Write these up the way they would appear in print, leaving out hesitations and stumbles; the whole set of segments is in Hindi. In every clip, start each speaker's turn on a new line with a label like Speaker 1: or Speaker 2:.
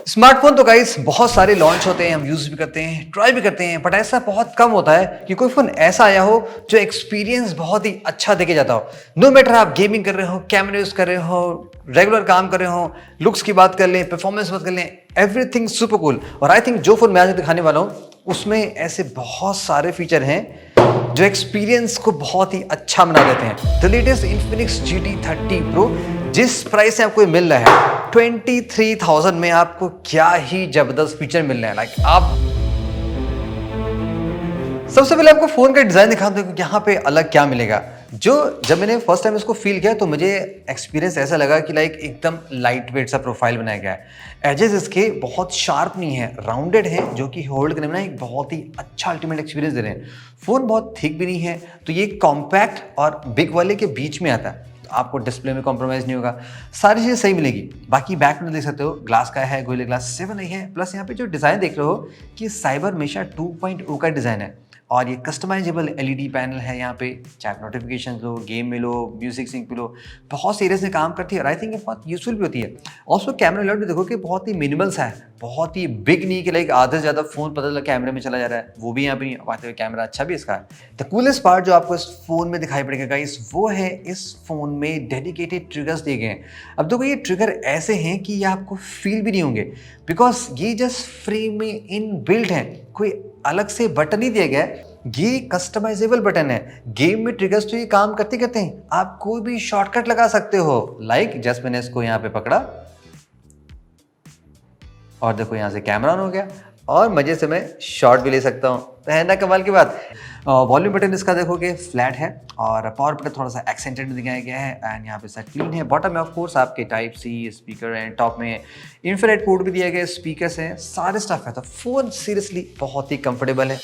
Speaker 1: स्मार्टफोन तो गाइस बहुत सारे लॉन्च होते हैं, हम यूज भी करते हैं, ट्राई भी करते हैं, बट ऐसा बहुत कम होता है कि कोई फोन ऐसा आया हो जो एक्सपीरियंस बहुत ही अच्छा देके जाता हो। नो मैटर आप गेमिंग कर रहे हो, कैमरा यूज कर रहे हो, रेगुलर काम कर रहे हो, लुक्स की बात कर लें, परफॉर्मेंस बात कर लें, एवरीथिंग सुपर कूल। और आई थिंक जो फोन मैं आज दिखाने वाला हूँ उसमें ऐसे बहुत सारे फीचर हैं जो एक्सपीरियंस को बहुत ही अच्छा बना देते हैं। The latest Infinix GT30 Pro जिस प्राइस से आपको ये मिल रहा है 23,000 में, आपको क्या ही जबरदस्त फीचर मिल रहे हैं। लाइक आप सबसे पहले आपको फोन का डिजाइन दिखाते हैं कि यहाँ पे अलग क्या मिलेगा। जब मैंने फर्स्ट टाइम इसको फील किया तो मुझे एक्सपीरियंस ऐसा लगा कि लाइक एकदम लाइट वेट सा प्रोफाइल बनाया गया है। एजेस इसके बहुत शार्प नहीं है, राउंडेड है, जो कि होल्ड करने में ना एक बहुत ही अच्छा अल्टीमेट एक्सपीरियंस दे रहे हैं। फोन बहुत थिक भी नहीं है, तो ये कॉम्पैक्ट और बिग वाले के बीच में आता है। तो आपको डिस्प्ले में कॉम्प्रोमाइज नहीं होगा, सारी चीज़ें सही मिलेगी। बाकी बैक में देख सकते हो ग्लास का है, गोरिल्ला ग्लास 7 नहीं है। प्लस यहाँ पे जो डिज़ाइन देख रहे हो कि साइबर मेशा 2.0 का डिज़ाइन है और ये कस्टमाइजेबल एलईडी पैनल है। यहाँ पे चाहे नोटिफिकेशन लो, गेम में लो, म्यूजिक सिंक में लो, बहुत सीरियस में काम करती है और आई थिंक ये बहुत यूजफुल भी होती है। ऑल्सो कैमरा लेआउट भी देखो कि बहुत ही मिनिमल सा है, बहुत ही बिग नहीं कि लाइक आधे से ज़्यादा फोन पता चला कैमरे में चला जा रहा है, वो भी यहाँ पे नहीं आते हुए। कैमरा अच्छा भी इसका है। द कूलेस्ट पार्ट जो आपको इस फोन में दिखाई पड़ेगा गाइस, वो है इस फोन में डेडिकेटेड ट्रिगर्स दिए गए हैं। अब देखो ये ट्रिगर ऐसे हैं कि ये आपको फील भी नहीं होंगे, बिकॉज ये जस्ट फ्री में इन बिल्ट है, कोई अलग से बटन नहीं दिया गया है। ये कस्टमाइजेबल बटन है। गेम में ट्रिगर्स तो ये काम करते हैं, आप कोई भी शॉर्टकट लगा सकते हो। लाइक जस्ट मैंने इसको यहाँ पे पकड़ा और देखो यहाँ से कैमरा ऑन हो गया और मजे से मैं शॉट भी ले सकता हूँ। तो है ना कमाल की बात। वॉल्यूम बटन इसका देखोगे फ्लैट है और पावर बटन थोड़ा सा एक्सेंटेड में दिखाया गया है एंड यहाँ पे सेट क्लीन है। बॉटम में ऑफ कोर्स आपके टाइप सी स्पीकर हैं, टॉप में इंफ्रारेड पोर्ट भी दिया गया है, स्पीकर्स हैं, सारे स्टफ है। तो फोन सीरियसली बहुत ही कंफर्टेबल है।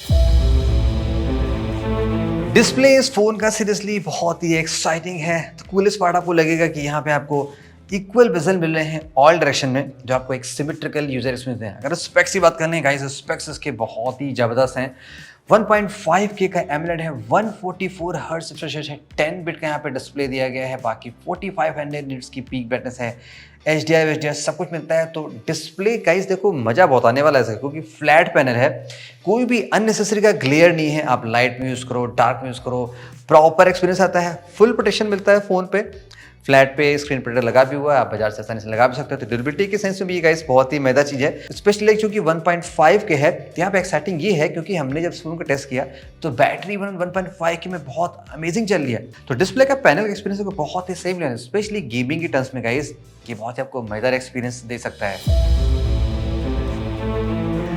Speaker 1: डिस्प्ले इस फोन का सीरियसली बहुत ही एक्साइटिंग है। तो कूलेस्ट पार्ट आपको लगेगा कि यहाँ पे आपको इक्वल बेजल मिल रहे हैं ऑल डायरेक्शन में, जो आपको एक सिमेट्रिकल यूजर एक्सपीरियंस हैं। अगर स्पेक्स की बात करने गाइस, स्पेक्स इसके बहुत ही जबरदस्त हैं। 1.5K का एमोलेड है, 144 हर्ट्ज रिफ्रेश है, 10 बिट का यहाँ पे डिस्प्ले दिया गया है, बाकी 4500 निट्स की पीक ब्राइटनेस है, HDR सब कुछ मिलता है। तो डिस्प्ले गाइस देखो मजा बहुत आने वाला है क्योंकि फ्लैट पैनल है, कोई भी अननेसेसरी का ग्लेयर नहीं है। आप लाइट में यूज़ करो, डार्क में यूज़ करो, प्रॉपर एक्सपीरियंस आता है। फुल प्रोटेक्शन मिलता है फ़ोन पे, फ्लैट पे स्क्रीन प्रोटेक्टर लगा भी हुआ है, आप बाजार से आसानी से लगा भी सकते हो। तो ड्यूरेबिलिटी के सेंस में भी ये गाइस बहुत ही मजेदार चीज़ है। स्पेशली चूंकि 1.5 के है, तो यहाँ पे एक्साइटिंग ये है क्योंकि हमने जब फोन को टेस्ट किया तो बैटरी 1.5 के में बहुत अमेजिंग चल रही है। तो डिस्प्ले का पैनल का एक्सपीरियंस को बहुत ही सेम है, स्पेशली गेमिंग के टर्म्स में गाइस ये बहुत ही आपको मजेदार एक्सपीरियंस दे सकता है।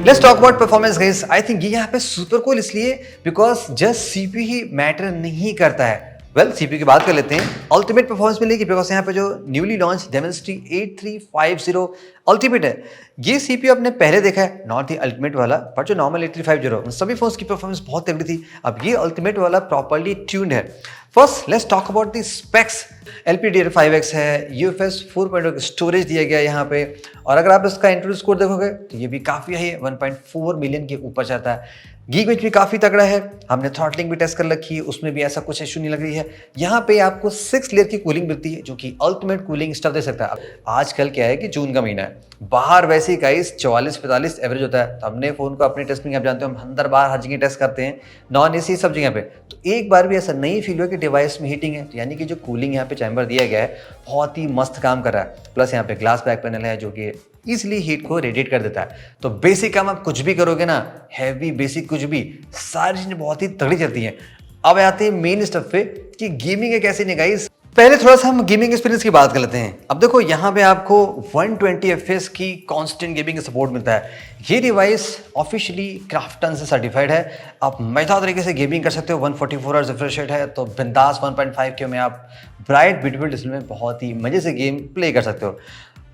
Speaker 1: Let's talk about performance guys. I think ये यहाँ पे सुपर कूल इसलिए because just CPU he matter नहीं करता है। सीपीयू की बात कर लेते हैं। अल्टीमेट परफॉर्मेंस मिलेगी बिकॉज यहाँ पे जो न्यूली लॉन्च Dimensity 8350 अल्टीमेट है, ये सीपीयू आपने पहले देखा है, नॉट दी अल्टीमेट वाला, बट जो नॉर्मल 8350 सभी फोन्स की परफॉर्मेंस बहुत तगड़ी थी। अब ये अल्टीमेट वाला प्रॉपर्ली ट्यून्ड है। First let's talk about the specs. LPDDR5X है, UFS 4.0 स्टोरेज दिया गया है यहाँ पे, और अगर आप इसका इंटरनल स्कोर देखोगे तो ये भी काफ़ी है, 1.4 मिलियन के ऊपर जाता है। गीक भी काफ़ी तगड़ा है, हमने थ्रॉटलिंग भी टेस्ट कर रखी है, उसमें भी ऐसा कुछ इशू नहीं लग रही है। यहाँ पे आपको 6 लेयर की कूलिंग मिलती है जो कि अल्टीमेट कूलिंग स्टफ दे सकता है। आजकल क्या है कि जून का महीना है, बाहर वैसे ही गाइस 44-45 एवरेज होता है। तो हमने फ़ोन को अपने टेस्ट में आप जानते हो, हम अंदर बाहर हर जगह टेस्ट करते हैं, नॉन AC सब जगह पे। तो एक बार भी ऐसा नहीं फील हुआ कि डिवाइस में हीटिंग है। तो यानी कि जो कूलिंग यहाँ पे चैम्बर दिया गया है बहुत ही मस्त काम कर रहा है। प्लस यहाँ पे ग्लास बैक पैनल है जो कि इजिली हीट को रेडिएट कर देता है। तो बेसिक काम आप कुछ भी करोगे ना, हैवी बेसिक कुछ भी, सारी चीजें बहुत ही तगड़ी चलती हैं। अब आते हैं मेन स्टफ पे कि गेमिंग है कैसे नहीं गाइस। पहले थोड़ा सा हम गेमिंग एक्सपीरियंस की बात कर लेते हैं। अब देखो यहाँ पे आपको 120 FPS की कांस्टेंट गेमिंग का सपोर्ट मिलता है। ये डिवाइस ऑफिशियली क्राफ्टन से सर्टिफाइड है, आप मजेदार तरीके से गेमिंग कर सकते हो। 144 हर्ट्ज रिफ्रेश रेट है, तो बिंदास 1.5 के में आप ब्राइट ब्यूटीफुल डिस्प्ले में बहुत ही मजे से गेम प्ले कर सकते हो।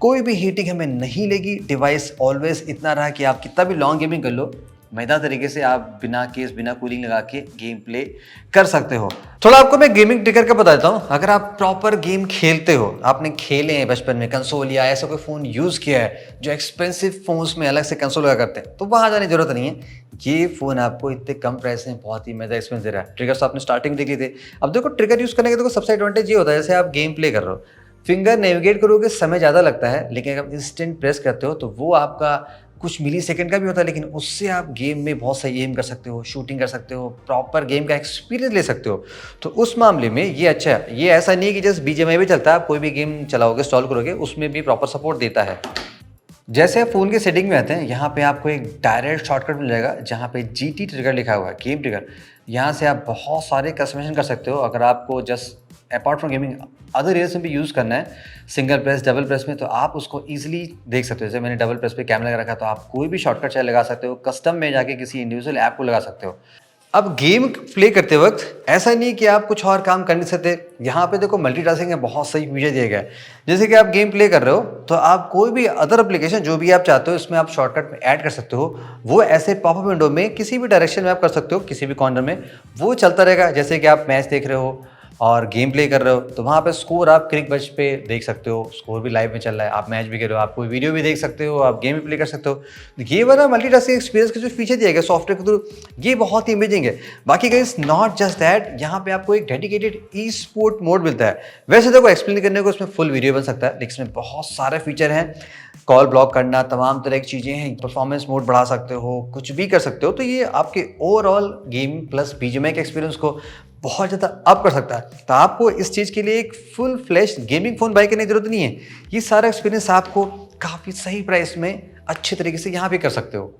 Speaker 1: कोई भी हीटिंग हमें नहीं लेगी। डिवाइस ऑलवेज इतना रहा कि आप कितना भी लॉन्ग गेमिंग कर लो, मजेदार तरीके से आप बिना केस बिना कूलिंग लगा के गेम प्ले कर सकते हो। थोड़ा आपको मैं गेमिंग ट्रिगर का बता देता हूँ। अगर आप प्रॉपर गेम खेलते हो, आपने खेले हैं बचपन में कंसोल या ऐसा कोई फ़ोन यूज़ किया है जो एक्सपेंसिव फ़ोन्स में अलग से कंसोल लगा करते हैं, तो वहाँ जाने की जरूरत नहीं है। ये फ़ोन आपको इतने कम प्राइस में बहुत ही मजेदार एक्सपीरियंस दे रहा है। ट्रिगर्स आपने स्टार्टिंग देख ली थे। अब देखो ट्रिगर यूज़ करने के देखो सबसे एडवांटेज ये होता है, जैसे आप गेम प्ले कर रहे हो, फिंगर नेविगेट करोगे समय ज़्यादा लगता है, लेकिन अगर इंस्टेंट प्रेस करते हो तो वो आपका कुछ मिली सेकंड का भी होता है, लेकिन उससे आप गेम में बहुत सही एम कर सकते हो, शूटिंग कर सकते हो, प्रॉपर गेम का एक्सपीरियंस ले सकते हो। तो उस मामले में ये अच्छा है। ये ऐसा नहीं कि जस्ट बीजीएमआई पे चलता है, आप कोई भी गेम चलाओगे इंस्टॉल करोगे उसमें भी प्रॉपर सपोर्ट देता है। जैसे आप फ़ोन के सेटिंग में आते हैं, यहाँ पे आपको एक डायरेक्ट शॉर्टकट मिल जाएगा जहाँ पे GT ट्रिगर लिखा हुआ है, गेम ट्रिगर। यहाँ से आप बहुत सारे कस्टमाइजेशन कर सकते हो। अगर आपको just apart from gaming other areas में भी यूज़ करना है, सिंगल प्रेस डबल प्रेस में, तो आप उसको ईजिली देख सकते हो। जैसे मैंने डबल प्रेस पे कैमरा लगा रखा, तो आप कोई भी शॉर्टकट चाहे लगा सकते हो, कस्टम में जाके किसी इंडिविजुअल ऐप को लगा सकते हो। अब गेम प्ले करते वक्त ऐसा नहीं कि आप कुछ और काम कर नहीं सकते। यहाँ पे देखो मल्टीटास्किंग है, बहुत सही फीचर दिया गया है। जैसे कि आप गेम प्ले कर रहे हो तो आप कोई भी अदर एप्लीकेशन जो भी आप चाहते हो इसमें आप शॉर्टकट में ऐड कर सकते हो। वो ऐसे पॉपअप विंडो में किसी भी डायरेक्शन में आप कर सकते हो, किसी भी कॉर्नर में वो चलता रहेगा। जैसे कि आप मैच देख रहे हो और गेम प्ले कर रहे हो तो वहाँ पे स्कोर आप क्रिक बज पे देख सकते हो, स्कोर भी लाइव में चल रहा है, आप मैच भी कर रहे हो, आप कोई वीडियो भी देख सकते हो, आप गेम भी प्ले कर सकते हो। ये वाला मल्टीटास्किंग एक्सपीरियंस का जो फीचर दिया गया सॉफ्टवेयर के थ्रू, ये बहुत ही अमेजिंग है। बाकी गाइस नॉट जस्ट दैट, यहाँ पे आपको एक डेडिकेटेड ई स्पोर्ट मोड मिलता है। वैसे देखो एक्सप्लेन करने को इसमें फुल वीडियो बन सकता है, लेकिन इसमें बहुत सारे फीचर हैं। कॉल ब्लॉक करना, तमाम तरह की चीज़ें हैं, परफॉर्मेंस मोड बढ़ा सकते हो, कुछ भी कर सकते हो। तो ये आपके ओवरऑल गेम प्लस बीजीएमआई के एक्सपीरियंस को बहुत ज़्यादा अप कर सकता है। तो आपको इस चीज़ के लिए एक full flash gaming phone buy करने की जरूरत नहीं है। ये सारा एक्सपीरियंस आपको काफ़ी सही प्राइस में अच्छे तरीके से यहाँ पे कर सकते हो।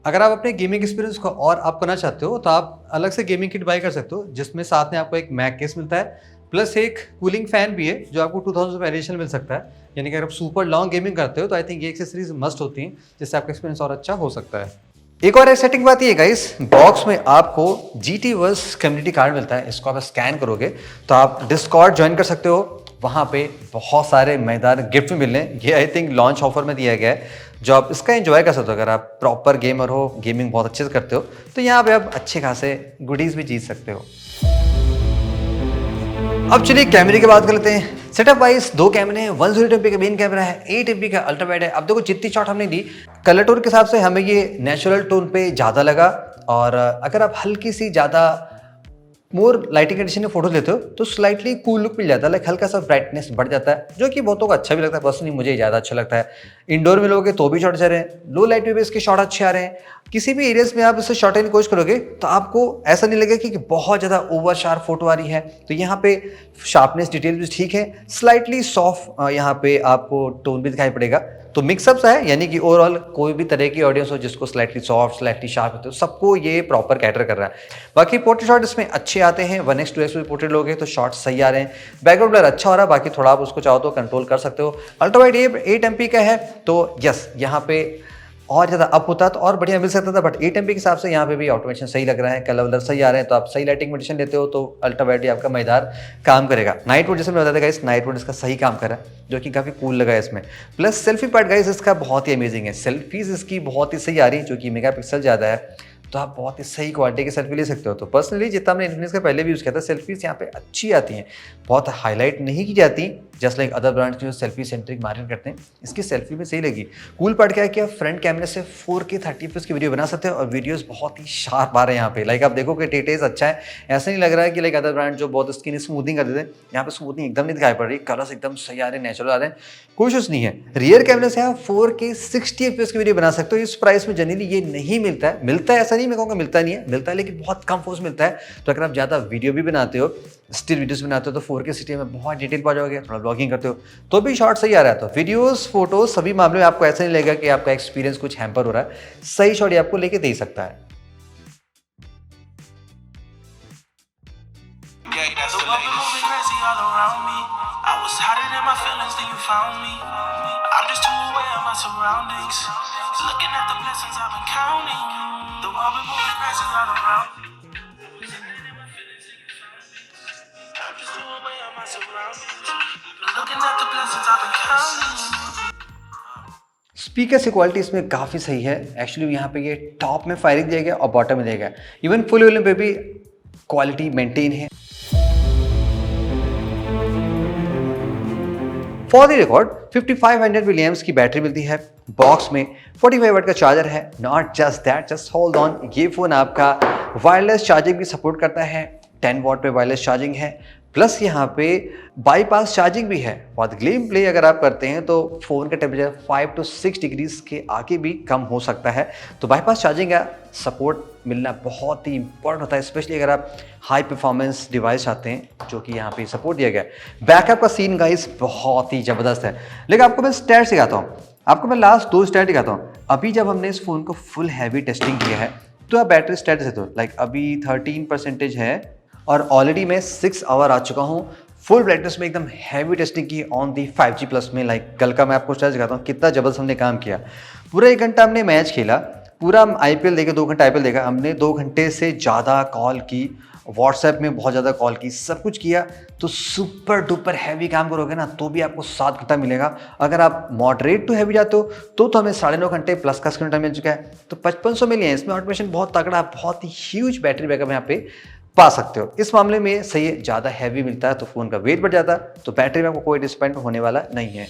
Speaker 1: अगर आप अपने गेमिंग एक्सपीरियंस को और अप करना चाहते हो तो आप अलग से गेमिंग किट बाय कर सकते हो, जिसमें साथ में आपको एक मैक केस मिलता है, प्लस एक कूलिंग फैन भी है जो आपको 2000 रुपये एडिशनल मिल सकता है। यानी कि अगर आप सुपर लॉन्ग गेमिंग करते हो तो आई थिंक ये एक्सेसरीज मस्ट होती हैं, जिससे आपका एक्सपीरियंस और अच्छा हो सकता है। एक और एक्साइटिंग बात ये गाइस, बॉक्स में आपको GT वर्स कम्युनिटी कार्ड मिलता है। इसको आप स्कैन करोगे तो आप डिस्कॉर्ड ज्वाइन कर सकते हो। वहाँ पे बहुत सारे मजेदार गिफ्ट भी मिलने, ये आई थिंक लॉन्च ऑफर में दिया गया है, जो आप इसका एंजॉय कर सकते हो। अगर आप प्रॉपर गेमर हो, गेमिंग बहुत अच्छे से करते हो, तो यहाँ पे आप अच्छे खासे गुडीज भी जीत सकते हो। अब चलिए कैमरे की बात कर लेते हैं। सेटअप वाइज दो कैमरे हैं, 108 MP का मेन कैमरा है, 8 MP का अल्ट्रा वाइड है। अब देखो जितनी शॉट हमने दी, कलर टोन के हिसाब से हमें ये नेचुरल टोन पे ज़्यादा लगा। और अगर आप हल्की सी ज़्यादा मोर लाइटिंग कंडीशन में फोटो लेते हो तो स्लाइटली कूल लुक मिल जाता है, लाइक हल्का सा ब्राइटनेस बढ़ जाता है, जो कि बहुतों को अच्छा भी लगता है। पर्सनली मुझे ज़्यादा अच्छा लगता है। इंडोर में लोगे तो भी शॉट अच्छे रहे हैं, लो लाइट में भी इसके शॉट अच्छे आ रहे हैं। किसी भी एरियाज में आप इससे शॉट लेने की कोशिश करोगे तो आपको ऐसा नहीं लगेगा कि बहुत ज़्यादा ओवर शार्प फोटो आ रही है। तो यहाँ पे शार्पनेस डिटेल भी ठीक है, स्लाइटली सॉफ्ट यहाँ पे आपको टोन भी दिखाई पड़ेगा। तो मिक्सअप सा है, यानी कि ओवरऑल कोई भी तरह की ऑडियंस हो जिसको स्लाइटली सॉफ्ट स्लाइटली शार्प होते हो, सबको ये प्रॉपर कैटर कर रहा है। बाकी पोर्ट्रेट शॉट इसमें अच्छे आते हैं, 1x 2x में पोर्ट्रेट लोगे तो शॉट सही आ रहे हैं। बैकग्राउंड ब्लर अच्छा हो रहा है, बाकी थोड़ा आप उसको चाहो तो कंट्रोल कर सकते हो। अल्ट्रा वाइड 8 MP का है, तो यस यहाँ पे और ज़्यादा अप होता तो और बढ़िया मिल सकता था, बट 8 MP के हिसाब से यहाँ पे भी ऑटोमेशन सही लग रहा है, कलर वलर सही आ रहे हैं। तो आप सही लाइटिंग कंडीशन लेते हो तो अल्ट्रा वाइड आपका मजेदार काम करेगा। नाइट मोड जैसे मैं बताया गाइस, नाइट मोड इसका सही काम कर रहा है, जो कि काफ़ी कूल लगा है इसमें। प्लस सेल्फी पार्ट गाइस इसका बहुत ही अमेजिंग है, सेल्फीज इसकी बहुत ही सही आ रही है, जो कि मेगापिक्सल ज़्यादा है, तो आप बहुत ही सही क्वालिटी की सेल्फी ले सकते हो। तो पर्सनली जितना मैंने इन्फिनिक्स का पहले भी यूज़ किया था, सेल्फीज यहाँ पे अच्छी आती हैं, बहुत हाईलाइट नहीं की जाती, जस्ट लाइक अदर ब्रांड्स जो सेल्फी सेंट्रिक मार्केट करते हैं। इसकी सेल्फी में सही लगी। कूल पार्ट क्या है कि आप फ्रंट कैमरे से 4K 30 FPS की वीडियो बना सकते हो, और वीडियोस बहुत ही शार्प आ रहे हैं यहाँ पे। लाइक आप देखो कि टेटेज अच्छा है, ऐसा नहीं लग रहा है कि लाइक अदर ब्रांड जो बहुत स्किन स्मूथिंग कर देते हैं, यहाँ पे स्मूथिंग एकदम नहीं दिखाई पड़ रही, कलर्स एकदम सही आ रहे हैं, नेचुरल आ रहे हैं, कोई इशूज़ नहीं है। रियर कैमरे से आप 4K 60 FPS की वीडियो बना सकते हो। इस प्राइस में जनरली ये नहीं मिलता है, मिलता है ऐसा नहीं मैं कहूँगा मिलता नहीं है, मिलता है लेकिन बहुत कम फोर्स मिलता है। तो अगर आप ज़्यादा वीडियो भी बनाते हो, स्टिल वीडियोस बनाते हो, तो 4K 60 में बहुत डिटेल पा जाओगे। थोड़ा ब्लॉगिंग करते हो तो भी शॉट सही आ रहा है। तो वीडियोस फोटोज सभी मामले में आपको ऐसा नहीं लगेगा कि आपका एक्सपीरियंस कुछ हैम्पर हो रहा है, सही शॉट ये आपको लेके दे सकता है। स्पीकर की क्वालिटी इसमें काफ़ी सही है। एक्चुअली यहाँ पे ये टॉप में फायरिंग दिया गया और बॉटम में दिया गया, इवन फुल वॉल्यूम पे भी क्वालिटी मेंटेन है। फॉर द रिकॉर्ड 5500 mAh की बैटरी मिलती है। बॉक्स में 45 वाट का चार्जर है। Not just that, just hold on, ये फोन आपका वायरलेस चार्जिंग भी सपोर्ट करता है। 10 वाट पे वायरलेस चार्जिंग है, प्लस यहाँ पे बाईपास चार्जिंग भी है। और गेम प्ले अगर आप करते हैं तो फ़ोन का टेम्परेचर 5 to 6 डिग्रीज के आगे भी कम हो सकता है। तो बाईपास चार्जिंग का सपोर्ट मिलना बहुत ही इंपॉर्टेंट होता है, स्पेशली अगर आप हाई परफॉर्मेंस डिवाइस चाहते हैं, जो कि यहाँ पे सपोर्ट दिया गया है। बैकअप का सीन गाइस बहुत ही ज़बरदस्त है। लेकिन आपको मैं स्टैट सिखाता हूँ, आपको मैं लास्ट 2 स्टैट दिखाता हूँ। अभी जब हमने इस फ़ोन को फुल हैवी टेस्टिंग किया है तो आप बैटरी स्टैट से तो लाइक अभी 13% है और ऑलरेडी मैं 6 आवर आ चुका हूँ फुल ब्राइटनेस में, एकदम हैवी टेस्टिंग की ऑन दी 5G प्लस में। लाइक कल का मैं आपको स्टैट दिखाता हूँ कितना जबरदस्त हमने काम किया। पूरा 1 घंटा हमने मैच खेला, पूरा हम IPL देखे, 2 घंटा IPL देखा हमने, 2 घंटे से ज़्यादा कॉल की, व्हाट्सएप में बहुत ज़्यादा कॉल की, सब कुछ किया। तो सुपर डुपर हैवी काम करोगे ना तो भी आपको 7 घंटा मिलेगा। अगर आप मॉडरेट टू हैवी जाते हो तो हमें 9.5 घंटे प्लस का स्क्रीन टाइम मिल चुका है। तो 5500 मिले हैं, इसमें ऑटोमेशन बहुत तगड़ा, बहुत ही ह्यूज बैटरी बैकअप यहाँ पे पा सकते हो। इस मामले में सही है, ज़्यादा हैवी मिलता है तो फ़ोन का वेट बढ़ जाता है, तो बैटरी में आपको कोई डिसअपॉइंट होने वाला नहीं है।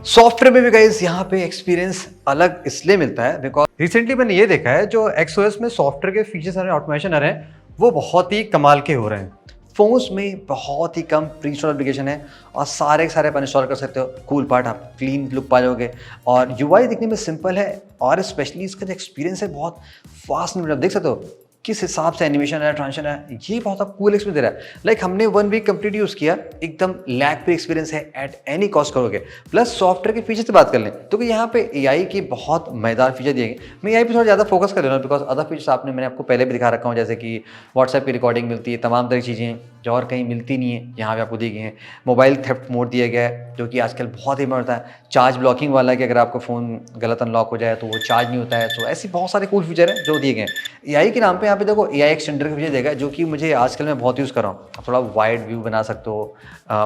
Speaker 1: सॉफ्टवेयर में भी गाइस यहाँ पे एक्सपीरियंस अलग इसलिए मिलता है बिकॉज रिसेंटली मैंने ये देखा है जो XOS में सॉफ्टवेयर के फीचर्स आ रहे हैं, ऑटोमेशन आ रहे हैं, वो बहुत ही कमाल के हो रहे हैं। फोन्स में बहुत ही कम प्री इंस्टॉल एप्लीकेशन है और सारे के सारे आप इंस्टॉल कर सकते हो। कूल पार्ट, आप क्लीन लुक पा जाओगे और UI दिखने में सिंपल है और स्पेशली इसका जो एक्सपीरियंस है बहुत फास्ट मिल रहा है। देख सकते हो किस हिसाब से एनिमेशन है, ट्रांजिशन है, ये बहुत आप कूल एक्सपीरियंस दे रहा है। लाइक हमने 1 वीक कंप्लीट यूज़ किया, एकदम लैग फ्री एक्सपीरियंस है, एट एनी कॉस्ट करोगे। प्लस सॉफ्टवेयर के फीचर से बात कर लें तो यहाँ पे AI की बहुत मजेदार फीचर दिए गए। मैं AI पे थोड़ा ज़्यादा फोकस कर रहा हूँ बिकॉज अदर फीचर्स मैंने आपको पहले भी दिखा रखा हूँ, जैसे कि व्हाट्सएप की रिकॉर्डिंग मिलती है, तमाम तरह की चीज़ें जो और कहीं मिलती नहीं है, यहाँ पे आपको दी गई हैं। मोबाइल थेफ्ट मोड दिया गया है जो कि आजकल बहुत ही होता है। चार्ज ब्लॉकिंग वाला है कि अगर आपका फ़ोन गलत अनलॉक हो जाए तो वो चार्ज नहीं होता है। तो ऐसी बहुत सारे कूल फीचर हैं जो दिए गए हैं। AI के नाम पे यहाँ पे देखो AI एक्सटेंडर का फीचर देगा जो कि मुझे आजकल मैं बहुत यूज़ कर रहा हूँ। आप थोड़ा वाइड व्यू बना सकते हो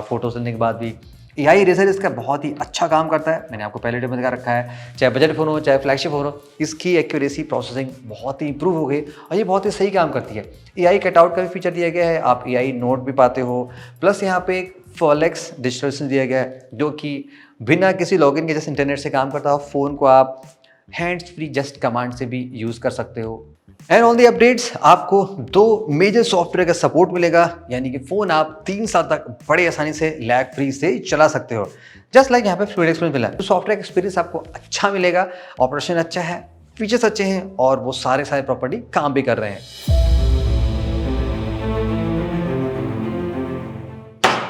Speaker 1: फोटोज लेने के बाद भी। AI इरेजर इसका बहुत ही अच्छा काम करता है, मैंने आपको पहले वीडियो में दिखा रखा है। चाहे बजट फ़ोन हो चाहे फ्लैगशिप फ़ोन हो, इसकी एक्यूरेसी प्रोसेसिंग बहुत ही इंप्रूव हो गई और ये बहुत ही सही काम करती है। AI कटआउट का भी फीचर दिया गया है, आप AI नोट भी पाते हो। प्लस यहाँ पे एक फॉलेक्स डिजिटल दिया गया है जो कि बिना किसी लॉगिन के जैसे इंटरनेट से काम करता हो। फ़ोन को आप हैंड्स फ्री जस्ट कमांड से भी यूज़ कर सकते हो। एंड ऑन दी अपडेट्स आपको 2 मेजर सॉफ्टवेयर का सपोर्ट मिलेगा, यानी कि फ़ोन आप 3 साल तक बड़े आसानी से लैग फ्री से चला सकते हो। जस्ट लाइक यहाँ पे फ्लूइड एक्सपीरियंस मिला है, तो सॉफ्टवेयर एक्सपीरियंस आपको अच्छा मिलेगा, ऑपरेशन अच्छा है, फीचर्स अच्छे हैं और वो सारे प्रॉपर्टी काम भी कर रहे हैं।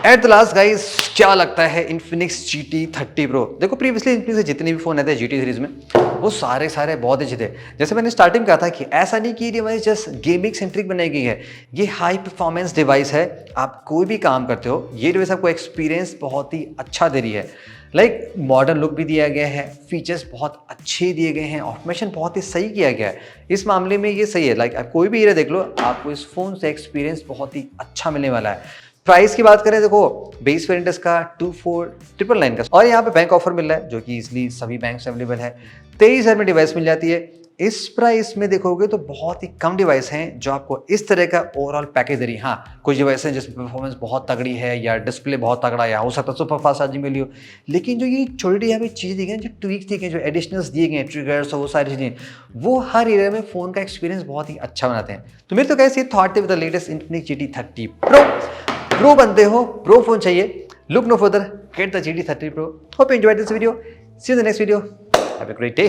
Speaker 1: एट द लास्ट गाइस, क्या लगता है Infinix GT30 Pro? देखो प्रीवियसली Infinix से जितने भी फोन आते हैं GT सीरीज में वो सारे बहुत अच्छे थे। जैसे मैंने स्टार्टिंग कहा था कि ऐसा नहीं कि ये डिवाइस जस्ट गेमिंग सेंट्रिक बनाई गई है, ये हाई परफॉर्मेंस डिवाइस है। आप कोई भी काम करते हो ये डिवाइस आपको एक्सपीरियंस बहुत ही अच्छा दे रही है। लाइक मॉडर्न लुक भी दिया गया है, फीचर्स बहुत अच्छे दिए गए हैं, ऑटोमेशन बहुत ही सही किया गया है। इस मामले में ये सही है। लाइक आप कोई भी एरिया देख लो, आपको इस फोन से एक्सपीरियंस बहुत ही अच्छा मिलने वाला है। प्राइस की बात करें, देखो बेस वेरिएंट इसका 24,999 का और यहाँ पे बैंक ऑफर मिल रहा है जो कि इसलिए सभी बैंक से अवेलेबल है। 23,000 में डिवाइस मिल जाती है। इस प्राइस में देखोगे तो बहुत ही कम डिवाइस हैं जो आपको इस तरह का ओवरऑल पैकेज दे रही है। हाँ, कुछ डिवाइस हैं जिसमें परफॉर्मेंस बहुत तगड़ी है या डिस्प्ले बहुत तगड़ा या हो सकता है सुपर फास्ट चार्जिंग मिली हो, लेकिन जो ये छोटी यहाँ पे चीज़ें दी गई, जो ट्वीक्स दिए गए, जो एडिशनल्स दिए गए, ट्रिगर्स और वो सारी चीज़ें, वो हर एरिया में फ़ोन का एक्सपीरियंस बहुत ही अच्छा बनाते हैं। तो मेरे तो कैसे थॉट थे with the latest Infinix GT30 Pro। Pro बनते हो, प्रो फोन चाहिए, look no further, get the GT30 Pro। Hope you enjoyed this video, see you in the next video, have a great day.